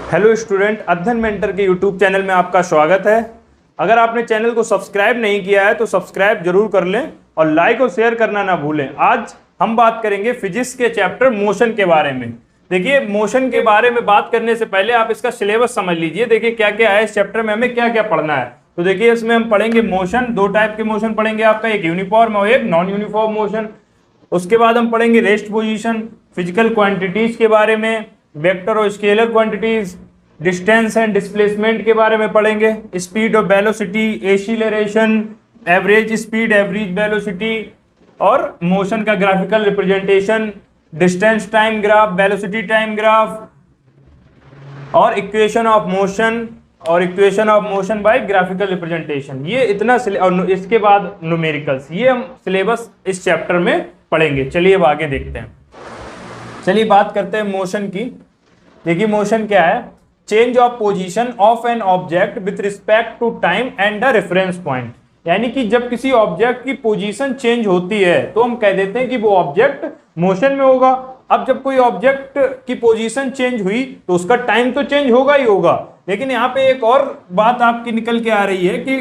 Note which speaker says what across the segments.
Speaker 1: Hello student, अध्ययन mentor के YouTube channel में आपका स्वागत है। अगर आपने चैनल को सब्सक्राइब नहीं किया है तो सब्सक्राइब जरूर कर लें और लाइक और शेयर करना ना भूलें। आज हम बात करेंगे फिजिक्स के चैप्टर मोशन के बारे में। देखिए, मोशन के बारे में बात करने से पहले आप इसका सिलेबस समझ लीजिए। देखिए क्या क्या है इस चैप्टर में, हमें क्या क्या पढ़ना है। तो देखिए, इसमें हम पढ़ेंगे मोशन, दो टाइप के मोशन पढ़ेंगे आपका, एक यूनिफॉर्म और एक नॉन यूनिफॉर्म मोशन। उसके बाद हम पढ़ेंगे रेस्ट पोजीशन, फिजिकल क्वांटिटीज के बारे में, वेक्टर और scalar quantities, distance and displacement के बारे में पढ़ेंगे, स्पीड और velocity, acceleration, average speed, average velocity और मोशन का graphical representation, distance time graph, velocity time graph और इक्वेशन ऑफ मोशन और equation of motion by graphical representation. ये इतना और इसके बाद न्यूमेरिकल्स, ये हम सिलेबस इस चैप्टर में पढ़ेंगे। चलिए अब आगे देखते हैं। चलिए बात करते हैं मोशन की। देखिए मोशन क्या है, change of position of an object with respect to time and the reference point. यानी कि जब किसी ऑब्जेक्ट की पोजीशन चेंज होती है तो हम कह देते हैं कि वो ऑब्जेक्ट मोशन में होगा। अब जब कोई ऑब्जेक्ट की पोजीशन चेंज हुई तो उसका टाइम तो चेंज होगा ही होगा, लेकिन यहाँ पे एक और बात आपकी निकल के आ रही है कि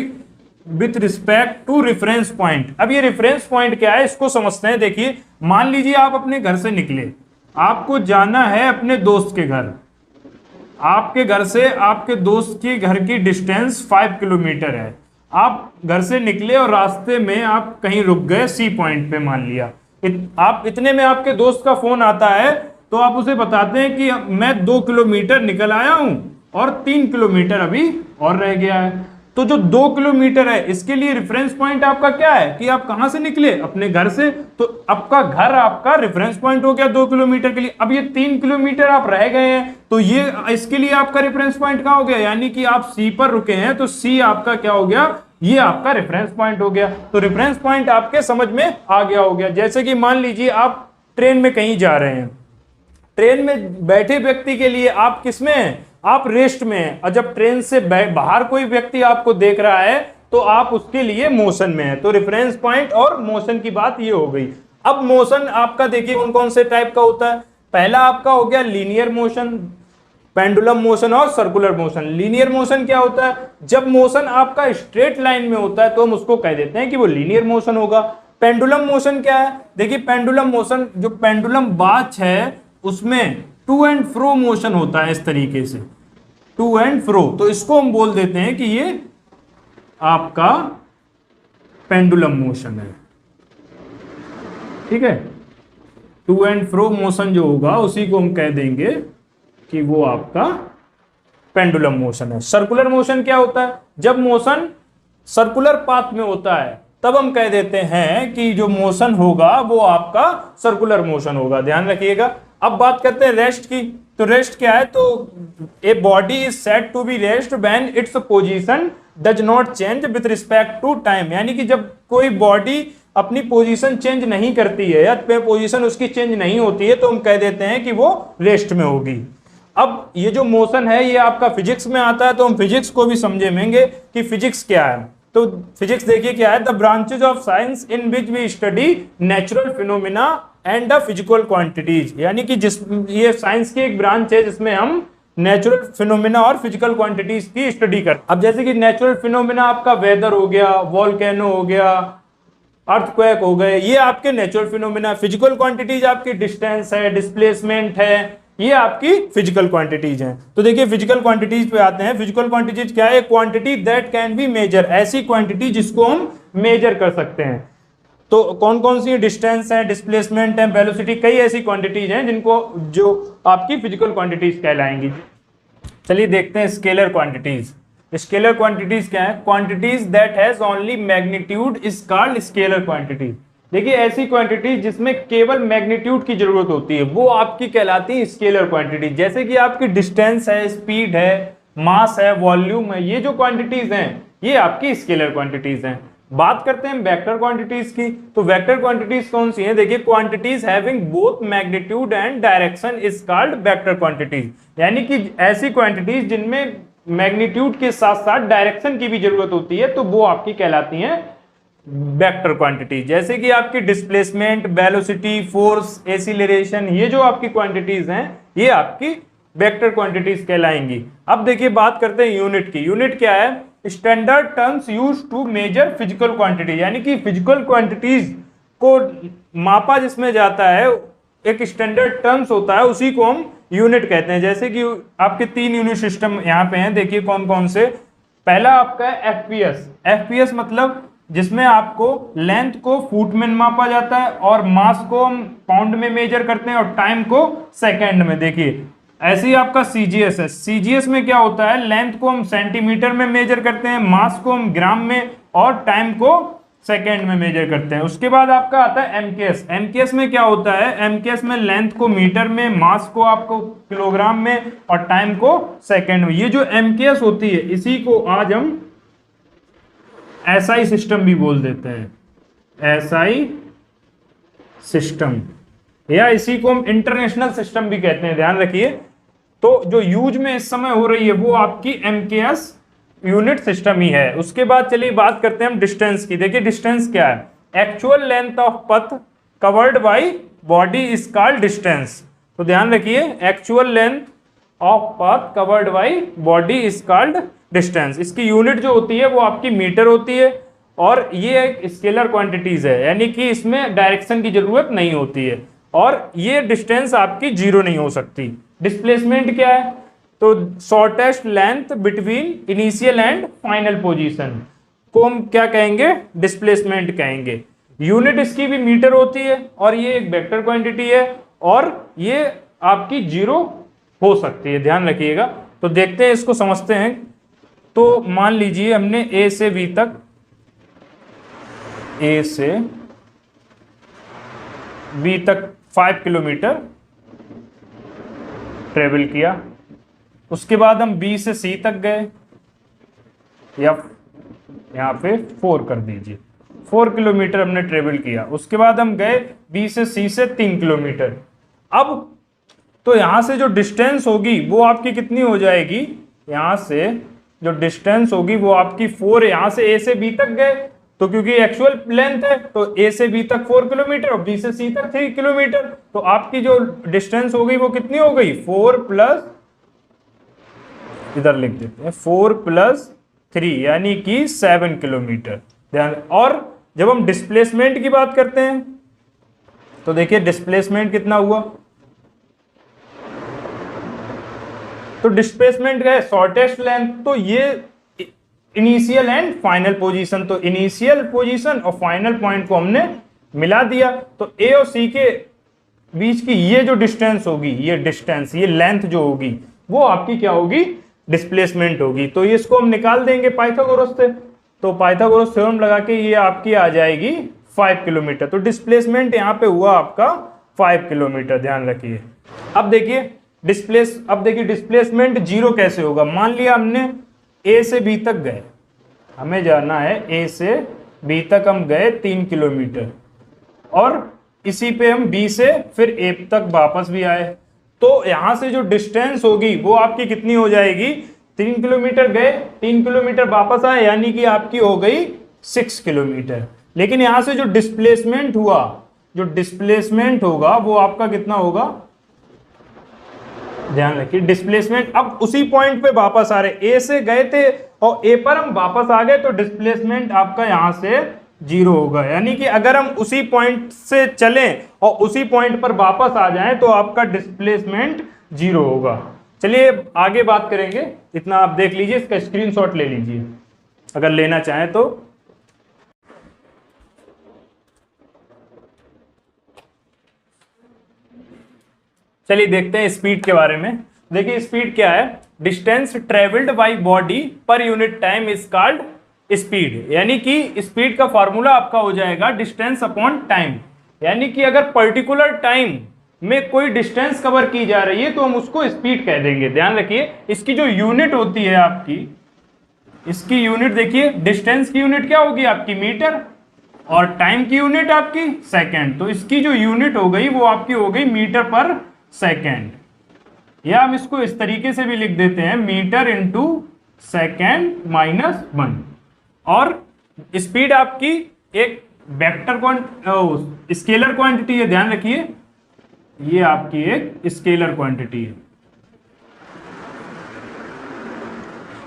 Speaker 1: with respect to reference point. अब ये रेफरेंस पॉइंट क्या है, इसको समझते हैं। देखिए, मान लीजिए आप अपने घर से निकले, आपको जाना है अपने दोस्त के घर। आपके घर से आपके दोस्त के घर की डिस्टेंस 5 किलोमीटर है। आप घर से निकले और रास्ते में आप कहीं रुक गए, सी पॉइंट पे मान लिया। आप इतने में आपके दोस्त का फोन आता है तो आप उसे बताते हैं कि मैं 2 किलोमीटर निकल आया हूं और 3 किलोमीटर अभी और रह गया है। तो जो 2 किलोमीटर है इसके लिए रेफरेंस पॉइंट आपका क्या है कि आप कहां से निकले, अपने घर से। तो आपका घर आपका रेफरेंस पॉइंट हो गया 2 किलोमीटर के लिए। अब ये 3 किलोमीटर आप रह गए हैं तो ये इसके लिए आपका रेफरेंस पॉइंट कहां हो गया, यानी कि आप सी पर रुके हैं तो सी आपका क्या हो गया, ये आपका रेफरेंस पॉइंट हो गया। तो रेफरेंस पॉइंट आपके समझ में आ गया हो गया। जैसे कि मान लीजिए आप ट्रेन में कहीं जा रहे हैं, ट्रेन में बैठे व्यक्ति के लिए आप किसमें हैं, आप रेस्ट में हैं। और जब ट्रेन से बाहर कोई व्यक्ति आपको देख रहा है तो आप उसके लिए मोशन में है। तो रेफरेंस पॉइंट और मोशन की बात ये हो गई। अब मोशन आपका देखिए कौन कौन से टाइप का होता है। पहला आपका हो गया लीनियर मोशन, पेंडुलम मोशन और सर्कुलर मोशन। लीनियर मोशन क्या होता है, जब मोशन आपका स्ट्रेट लाइन में होता है तो हम उसको कह देते हैं कि वो लीनियर मोशन होगा। पेंडुलम मोशन क्या है, देखिए पेंडुलम मोशन, जो पेंडुलम वॉच है उसमें टू एंड फ्रो मोशन होता है, इस तरीके से टू एंड फ्रो। तो इसको हम बोल देते हैं कि ये आपका पेंडुलम मोशन है। ठीक है, टू एंड फ्रो मोशन जो होगा उसी को हम कह देंगे कि वो आपका पेंडुलम मोशन है। सर्कुलर मोशन क्या होता है, जब मोशन सर्कुलर पाथ में होता है तब हम कह देते हैं कि जो मोशन होगा वो आपका सर्कुलर मोशन होगा। ध्यान रखिएगा। अब बात करते हैं रेस्ट की। तो रेस्ट क्या है, तो a body is said to be rest when its position does not change with respect to time. यानी कि जब कोई बॉडी अपनी पोजीशन चेंज नहीं करती है या पोजीशन उसकी चेंज नहीं होती है तो हम कह देते हैं कि वो रेस्ट में होगी। अब ये जो मोशन है ये आपका फिजिक्स में आता है, तो हम फिजिक्स को भी समझेंगे कि फिजिक्स क्या है। तो फिजिक्स देखिए क्या है, the branches of science in which we study natural phenomena and the physical quantities. यानी कि ये साइंस की एक ब्रांच है जिसमें हम नेचुरल फिनोमिना और फिजिकल क्वांटिटीज की स्टडी करते हैं। अब जैसे कि नेचुरल फिनोमिना आपका वेदर हो गया, वोल्केनो हो गया, अर्थक्वेक हो गए, ये आपके नेचुरल फिनोमिना। फिजिकल क्वांटिटीज आपकी डिस्टेंस है, डिस्प्लेसमेंट है, ये आपकी फिजिकल क्वांटिटीज हैं। तो देखिए फिजिकल क्वांटिटीज पे आते हैं। फिजिकल क्वांटिटीज क्या है, quantity that can be measure, ऐसी क्वांटिटी जिसको हम मेजर कर सकते हैं। तो कौन कौन सी डिस्टेंस है, डिस्प्लेसमेंट है, वेलोसिटी, कई ऐसी क्वांटिटीज हैं जिनको जो आपकी फिजिकल क्वांटिटीज कहलाएंगी। चलिए देखते हैं स्केलर क्वांटिटीज। स्केलर क्वांटिटीज क्या है, quantities that has only magnitude is called scalar quantity. देखिए ऐसी क्वांटिटी जिसमें केवल मैग्नीट्यूड की जरूरत होती है वो आपकी कहलाती है स्केलर क्वांटिटी। जैसे कि आपकी डिस्टेंस है, स्पीड है, मास है, वॉल्यूम है, ये जो क्वांटिटीज हैं ये आपकी स्केलर क्वांटिटीज हैं। बात करते हैं वेक्टर क्वांटिटीज की। तो वेक्टर क्वांटिटीज कौन सी हैं, देखिए quantities having both magnitude and direction is called vector quantities. यानी कि ऐसी क्वांटिटीज जिनमें मैग्नीट्यूड के साथ साथ डायरेक्शन की भी जरूरत होती है तो वो आपकी कहलाती हैं वेक्टर क्वांटिटी। जैसे कि आपकी डिस्प्लेसमेंट, वेलोसिटी, फोर्स, एक्सीलरेशन, ये जो आपकी क्वांटिटीज हैं ये आपकी वेक्टर क्वांटिटीज कहलाएंगी। अब देखिए बात करते हैं यूनिट की। यूनिट क्या है? Standard terms use to measure physical quantity, यानी कि फिजिकल क्वांटिटीज को मापा जिसमें जाता है, एक स्टैंडर्ड टर्म्स होता है, उसी को हम यूनिट कहते हैं। जैसे कि आपके 3 यूनिट सिस्टम यहाँ पे हैं, देखिए कौन कौन से। पहला आपका है एफपीएस। एफपीएस मतलब जिसमें आपको लेंथ को फुट में मापा जाता है और मास को हम पाउंड में मेजर करते हैं और टाइम को सेकंड में। देखिए ऐसे ही आपका सीजीएस है। सीजीएस में क्या होता है? लेंथ को हम सेंटीमीटर में मेजर करते हैं, मास को हम ग्राम में और टाइम को सेकंड में मेजर करते हैं। उसके बाद आपका आता है एमकेएस। एमकेएस में क्या होता है? एमकेएस में लेंथ को मीटर में, मास को आपको किलोग्राम में और टाइम को सेकंड में। ये जो एमकेएस होती है इसी को आज हम एसआई सिस्टम भी बोल देते हैं। एसआई सिस्टम, या इसी को हम इंटरनेशनल सिस्टम भी कहते हैं, ध्यान रखिए। तो जो यूज में इस समय हो रही है वो आपकी एमकेएस यूनिट सिस्टम ही है। उसके बाद चलिए बात करते हैं हम डिस्टेंस की। देखिए डिस्टेंस क्या है? एक्चुअल लेंथ ऑफ पथ covered by body is called distance. तो ध्यान रखिए, एक्चुअल लेंथ ऑफ पथ covered by body is called distance. इसकी यूनिट जो होती है वो आपकी मीटर होती है और ये एक स्केलर क्वांटिटीज है, यानी कि इसमें डायरेक्शन की जरूरत नहीं होती है और ये डिस्टेंस आपकी जीरो नहीं हो सकती। डिस्प्लेसमेंट क्या है? तो shortest length between initial and final position को हम क्या कहेंगे? डिस्प्लेसमेंट कहेंगे। यूनिट इसकी भी मीटर होती है और ये एक वेक्टर क्वांटिटी है और ये आपकी जीरो हो सकती है, ध्यान रखिएगा। तो देखते हैं, इसको समझते हैं। तो मान लीजिए हमने ए से बी तक, ए से बी तक 5 किलोमीटर ट्रेवल किया। उसके बाद हम बी से सी तक गए, या यहां पे 4 कर दीजिए, 4 किलोमीटर हमने ट्रेवल किया। उसके बाद हम गए बी से सी से 3 किलोमीटर। अब तो यहां से जो डिस्टेंस होगी वो आपकी कितनी हो जाएगी? यहां से जो डिस्टेंस होगी वो आपकी 4। यहां से ए से बी तक गए तो क्योंकि एक्चुअल लेंथ है तो ए से बी तक 4 किलोमीटर और बी से सी तक 3 किलोमीटर। तो आपकी जो डिस्टेंस हो गई वो कितनी हो गई? 4 प्लस, इधर लिख देते हैं 4 प्लस 3 यानी कि 7 किलोमीटर। ध्यान। और जब हम डिस्प्लेसमेंट की बात करते हैं तो देखिए डिस्प्लेसमेंट कितना हुआ? तो डिस्प्लेसमेंट का शॉर्टेस्ट लेंथ, तो ये इनिशियल एंड फाइनल पोजीशन, तो इनिशियल पोजीशन और फाइनल पॉइंट को हमने मिला दिया। तो ए और सी के बीच की ये जो डिस्टेंस होगी, ये डिस्टेंस, ये लेंथ जो होगी वो आपकी क्या होगी? डिस्प्लेसमेंट होगी। तो इसको हम निकाल देंगे पाइथागोरस से। तो पाइथागोरस थ्योरम लगा के ये आपकी आ जाएगी 5 किलोमीटर। तो डिस्प्लेसमेंट यहाँ पे हुआ आपका 5 किलोमीटर, ध्यान रखिए। अब देखिए डिस्प्लेसमेंट जीरो कैसे होगा? मान लिया हमने ए से बी तक गए, हमें जाना है ए से बी तक, हम गए 3 किलोमीटर और इसी पे हम बी से फिर ए तक वापस भी आए। तो यहां से जो डिस्टेंस होगी वो आपकी कितनी हो जाएगी? 3 किलोमीटर गए, 3 किलोमीटर वापस आए, यानी कि आपकी हो गई 6 किलोमीटर। लेकिन यहां से जो डिस्प्लेसमेंट हुआ, जो डिस्प्लेसमेंट होगा वो आपका कितना होगा? ध्यान रखिए डिस्प्लेसमेंट। अब उसी पॉइंट पे वापस आ रहे, ए से गए थे और ए पर हम वापस आ गए, तो डिस्प्लेसमेंट आपका यहां से जीरो होगा। यानी कि अगर हम उसी पॉइंट से चलें और उसी पॉइंट पर वापस आ जाएं तो आपका डिस्प्लेसमेंट जीरो होगा। चलिए आगे बात करेंगे, इतना आप देख लीजिए, इसका स्क्रीनशॉट ले लीजिए अगर लेना चाहें तो। चलिए देखते हैं स्पीड के बारे में। देखिए स्पीड क्या है? Distance travelled by body per unit time is called speed. यानी कि स्पीड का फॉर्मूला आपका हो जाएगा डिस्टेंस अपॉन टाइम। यानी कि अगर पर्टिकुलर टाइम में कोई डिस्टेंस कवर की जा रही है तो हम उसको स्पीड कह देंगे। ध्यान रखिए इसकी जो यूनिट होती है आपकी, इसकी यूनिट देखिए, डिस्टेंस की यूनिट क्या होगी आपकी? मीटर, और टाइम की यूनिट आपकी सेकेंड। तो इसकी जो यूनिट हो गई वो आपकी हो गई मीटर पर सेकेंड, या हम इसको इस तरीके से भी लिख देते हैं मीटर इंटू सेकेंड माइनस 1। और स्पीड आपकी एक वेक्टर स्केलर क्वांटिटी है, ध्यान रखिए ये आपकी एक स्केलर क्वांटिटी है।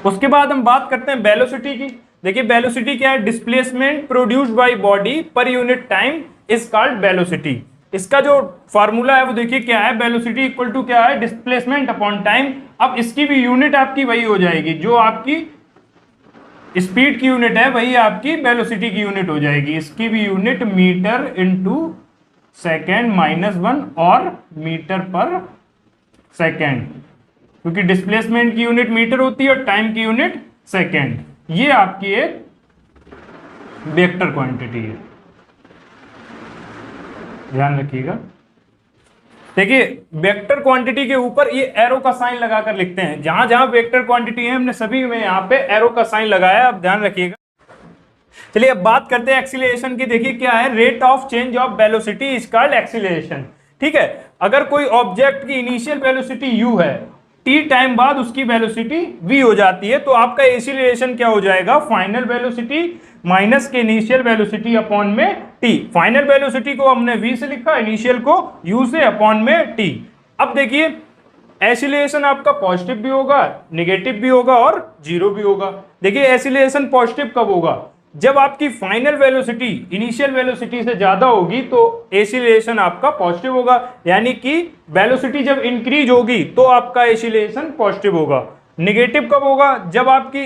Speaker 1: उसके बाद हम बात करते हैं वेलोसिटी की। देखिए वेलोसिटी क्या है, displacement produced by body per unit time is called velocity. इसका जो फार्मूला है वो देखिए क्या है, वेलोसिटी इक्वल टू क्या है, डिस्प्लेसमेंट अपॉन टाइम। अब इसकी भी यूनिट आपकी वही हो जाएगी, जो आपकी स्पीड की यूनिट है वही आपकी वेलोसिटी की यूनिट हो जाएगी। इसकी भी यूनिट मीटर इंटू सेकेंड -1 और मीटर पर सेकेंड, क्योंकि डिस्प्लेसमेंट की यूनिट मीटर होती है और टाइम की यूनिट सेकेंड। ये आपकी एक वेक्टर क्वांटिटी है, ध्यान रखिएगा। देखिए वेक्टर क्वांटिटी के ऊपर ये एरो का साइन लगाकर लिखते हैं, जहां जहां वेक्टर क्वांटिटी है हमने सभी में यहाँ पे एरो का साइन लगाया, अब ध्यान रखिएगा। चलिए अब बात करते हैं एक्सीलरेशन की। देखिए क्या है, rate of change of velocity is called acceleration. ठीक है, अगर कोई ऑब्जेक्ट की इनिशियल वेलोसिटी u है, t टाइम बाद उसकी वेलोसिटी v हो जाती है, तो आपका एक्सीलरेशन क्या हो जाएगा, फाइनल वेलोसिटी माइनस के इनिशियल वेलोसिटी अपॉन में t। फाइनल वेलोसिटी को हमने v से लिखा, इनिशियल को u से अपॉन में t। अब देखिए एक्सीलरेशन आपका पॉजिटिव भी होगा, नेगेटिव भी होगा और जीरो भी होगा। देखिए एक्सीलरेशन पॉजिटिव कब होगा, जब आपकी फाइनल वेलोसिटी इनिशियल वेलोसिटी से ज्यादा होगी तो एक्सीलरेशन आपका पॉजिटिव होगा, यानी कि वेलोसिटी जब इंक्रीज होगी तो आपका एक्सीलरेशन पॉजिटिव होगा। नेगेटिव कब होगा, जब आपकी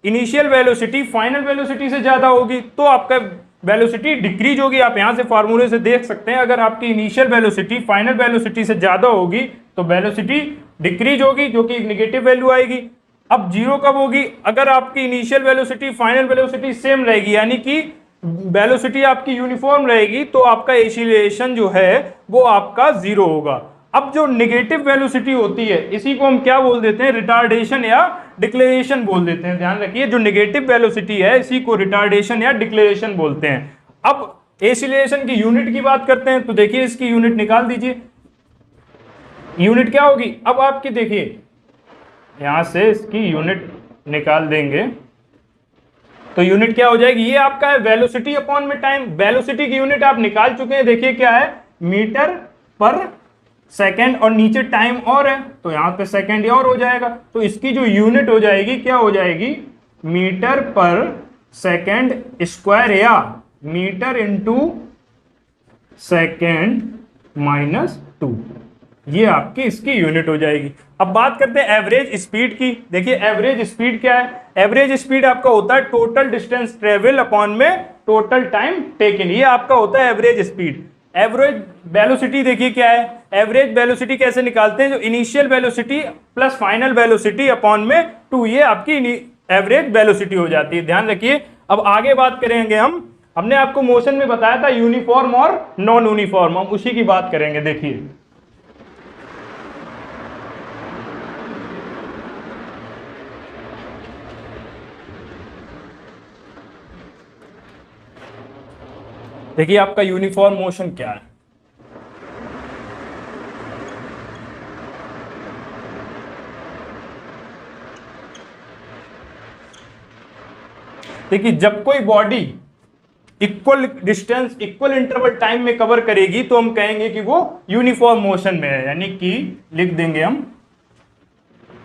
Speaker 1: इनिशियल वेलोसिटी फाइनल वेलोसिटी से ज्यादा होगी तो आपका वेलोसिटी डिक्रीज होगी। आप यहां से फार्मूले से देख सकते हैं, अगर आपकी इनिशियल वेलोसिटी फाइनल वेलोसिटी से ज्यादा होगी तो वेलोसिटी डिक्रीज होगी, जो कि नेगेटिव वैल्यू आएगी। अब जीरो कब होगी, अगर आपकी initial velocity final velocity same रहेगी, यानी कि वेलोसिटी आपकी यूनिफॉर्म रहेगी, तो आपका एक्सीलरेशन जो है वो आपका जीरो होगा। अब जो नेगेटिव वेलोसिटी होती है इसी को हम क्या बोल देते हैं, रिटार्डेशन या डिक्लेरेशन बोल देते हैं। ध्यान रखिए, जो नेगेटिव वेलोसिटी है इसी को रिटार्डेशन या डिक्लेरेशन बोलते हैं। अब एक्सीलरेशन की यूनिट की बात करते हैं, तो देखिए इसकी यूनिट निकाल दीजिए। यूनिट क्या होगी, अब आपकी देखिए यहां से इसकी यूनिट निकाल देंगे तो यूनिट क्या हो जाएगी, ये आपका है वेलोसिटी अपॉन में टाइम। वेलोसिटी की यूनिट आप निकाल चुके हैं, देखिए क्या है, मीटर पर सेकेंड, और नीचे टाइम और है तो यहां पे सेकेंड और हो जाएगा। तो इसकी जो यूनिट हो जाएगी क्या हो जाएगी, मीटर पर सेकेंड स्क्वायर या मीटर इंटू सेकेंड -2, ये आपकी इसकी यूनिट हो जाएगी। अब बात करते हैं एवरेज स्पीड की। देखिए एवरेज स्पीड क्या है, एवरेज स्पीड आपका होता है टोटल डिस्टेंस ट्रेवल अपॉन में टोटल टाइम टेकन, ये आपका होता है एवरेज स्पीड। एवरेज वेलोसिटी देखिए क्या है, एवरेज वेलोसिटी कैसे निकालते हैं, जो initial velocity plus final velocity upon में 2, ये आपकी एवरेज वेलोसिटी हो जाती है। ध्यान रखिए। अब आगे बात करेंगे हमने आपको मोशन में बताया था यूनिफॉर्म और नॉन यूनिफॉर्म, हम उसी की बात करेंगे। देखिए देखिए आपका यूनिफॉर्म मोशन क्या है, देखिए जब कोई body equal distance equal interval time में कवर करेगी तो हम कहेंगे कि वो यूनिफॉर्म मोशन में है, यानी कि लिख देंगे हम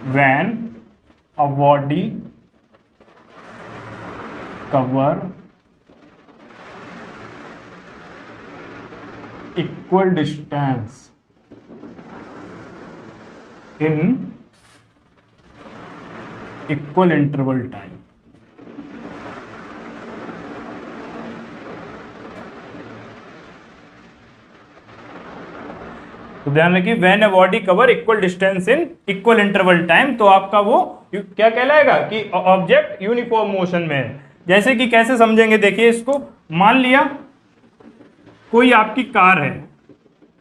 Speaker 1: when a body cover equal distance in equal interval time। तो ध्यान रखिए, when a body cover equal distance in equal interval time, तो आपका वो क्या कहलाएगा कि ऑब्जेक्ट यूनिफॉर्म मोशन में है। जैसे कि कैसे समझेंगे, देखिए इसको, मान लिया कोई आपकी कार है,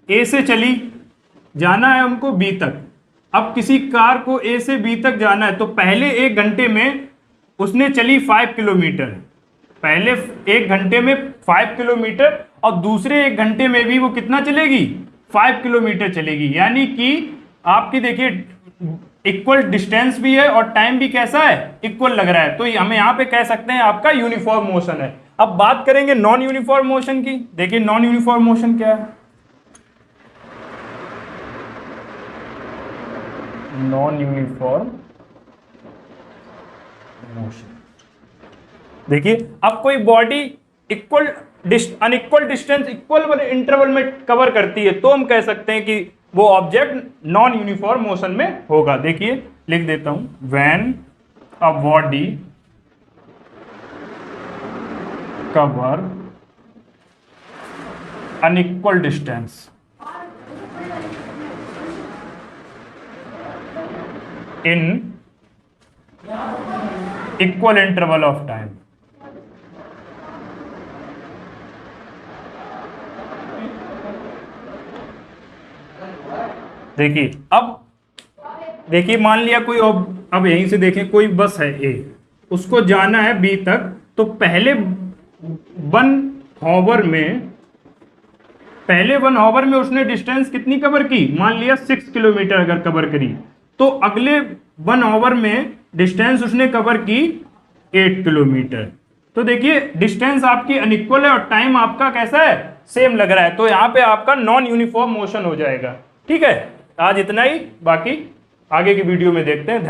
Speaker 1: ए से चली, जाना है हमको बी तक। अब किसी कार को ए से बी तक जाना है तो पहले 1 घंटे में उसने चली 5 किलोमीटर, पहले 1 घंटे में 5 किलोमीटर, और दूसरे 1 घंटे में भी वो कितना चलेगी, 5 किलोमीटर चलेगी। यानी कि आपकी देखिए इक्वल डिस्टेंस भी है और टाइम भी कैसा है, इक्वल लग रहा है, तो हमें यहां पे कह सकते हैं आपका यूनिफॉर्म मोशन है। अब बात करेंगे नॉन यूनिफॉर्म मोशन की। देखिए नॉन यूनिफॉर्म मोशन क्या है, नॉन यूनिफॉर्म मोशन। देखिए अब कोई body equal unequal distance equal interval में कवर करती है तो हम कह सकते हैं कि वो ऑब्जेक्ट नॉन यूनिफॉर्म मोशन में होगा। देखिए लिख देता हूं, when a body cover unequal distance in equal interval of time, देखिए अब देखिए मान लिया कोई अब यहीं से देखें कोई बस है ए, उसको जाना है बी तक, तो पहले 1 आवर में उसने डिस्टेंस कितनी कवर की, मान लिया 6 किलोमीटर अगर कवर करी, तो अगले 1 आवर में डिस्टेंस उसने कवर की 8 किलोमीटर। तो देखिए डिस्टेंस आपकी अनइक्वल है और टाइम आपका कैसा है, सेम लग रहा है, तो यहां पे आपका नॉन यूनिफॉर्म मोशन हो जाएगा। ठीक है, आज इतना ही, बाकी आगे की वीडियो में देखते हैं।